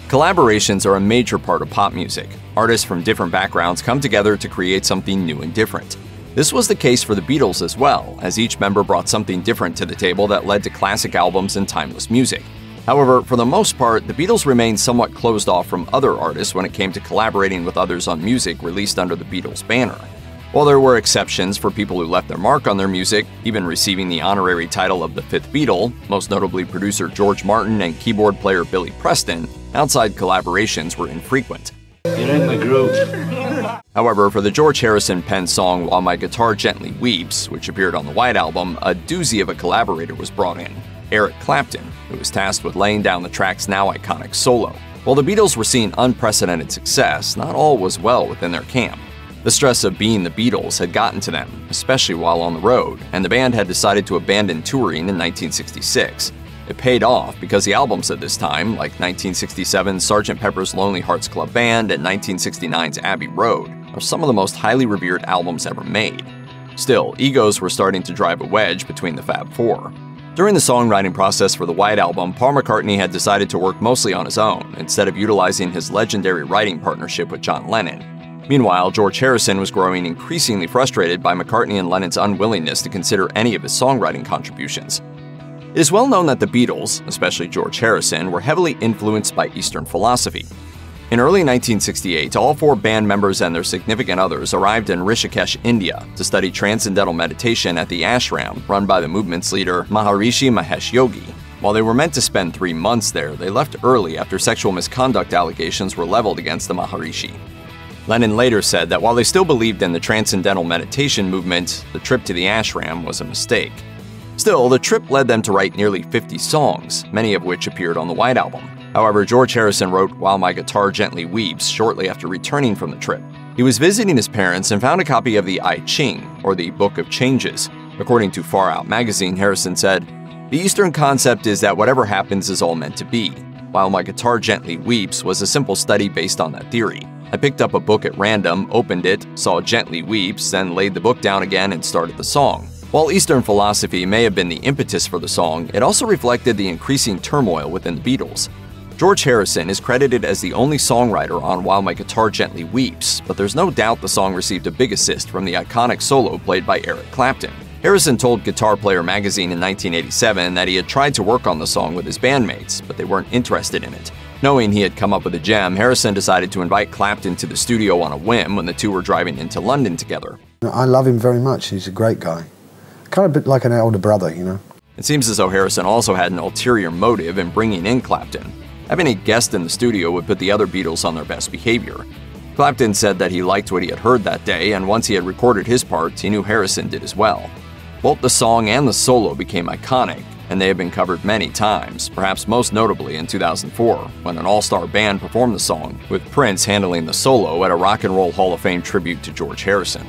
Collaborations are a major part of pop music. Artists from different backgrounds come together to create something new and different. This was the case for the Beatles as well, as each member brought something different to the table that led to classic albums and timeless music. However, for the most part, the Beatles remained somewhat closed off from other artists when it came to collaborating with others on music released under the Beatles banner. While there were exceptions for people who left their mark on their music, even receiving the honorary title of the fifth Beatle, most notably producer George Martin and keyboard player Billy Preston, outside collaborations were infrequent. You're in the groove. However, for the George Harrison penned song While My Guitar Gently Weeps, which appeared on the White Album, a doozy of a collaborator was brought in, Eric Clapton, who was tasked with laying down the track's now iconic solo. While the Beatles were seeing unprecedented success, not all was well within their camp. The stress of being the Beatles had gotten to them, especially while on the road, and the band had decided to abandon touring in 1966. It paid off because the albums at this time, like 1967's Sgt. Pepper's Lonely Hearts Club Band and 1969's Abbey Road, are some of the most highly revered albums ever made. Still, egos were starting to drive a wedge between the Fab Four. During the songwriting process for the White Album, Paul McCartney had decided to work mostly on his own, instead of utilizing his legendary writing partnership with John Lennon. Meanwhile, George Harrison was growing increasingly frustrated by McCartney and Lennon's unwillingness to consider any of his songwriting contributions. It is well known that the Beatles, especially George Harrison, were heavily influenced by Eastern philosophy. In early 1968, all four band members and their significant others arrived in Rishikesh, India, to study transcendental meditation at the ashram run by the movement's leader, Maharishi Mahesh Yogi. While they were meant to spend 3 months there, they left early after sexual misconduct allegations were leveled against the Maharishi. Lennon later said that while they still believed in the transcendental meditation movement, the trip to the ashram was a mistake. Still, the trip led them to write nearly 50 songs, many of which appeared on the White Album. However, George Harrison wrote While My Guitar Gently Weeps shortly after returning from the trip. He was visiting his parents and found a copy of the I Ching, or the Book of Changes. According to Far Out magazine, Harrison said, "The Eastern concept is that whatever happens is all meant to be. While My Guitar Gently Weeps was a simple study based on that theory. I picked up a book at random, opened it, saw Gently Weeps, then laid the book down again and started the song." While Eastern philosophy may have been the impetus for the song, it also reflected the increasing turmoil within the Beatles. George Harrison is credited as the only songwriter on While My Guitar Gently Weeps, but there's no doubt the song received a big assist from the iconic solo played by Eric Clapton. Harrison told Guitar Player magazine in 1987 that he had tried to work on the song with his bandmates, but they weren't interested in it. Knowing he had come up with a gem, Harrison decided to invite Clapton to the studio on a whim when the two were driving into London together. I love him very much. He's a great guy. Kind of a bit like an elder brother, you know. It seems as though Harrison also had an ulterior motive in bringing in Clapton. Having a guest in the studio would put the other Beatles on their best behavior. Clapton said that he liked what he had heard that day, and once he had recorded his part, he knew Harrison did as well. Both the song and the solo became iconic, and they have been covered many times, perhaps most notably in 2004, when an all-star band performed the song, with Prince handling the solo at a Rock and Roll Hall of Fame tribute to George Harrison.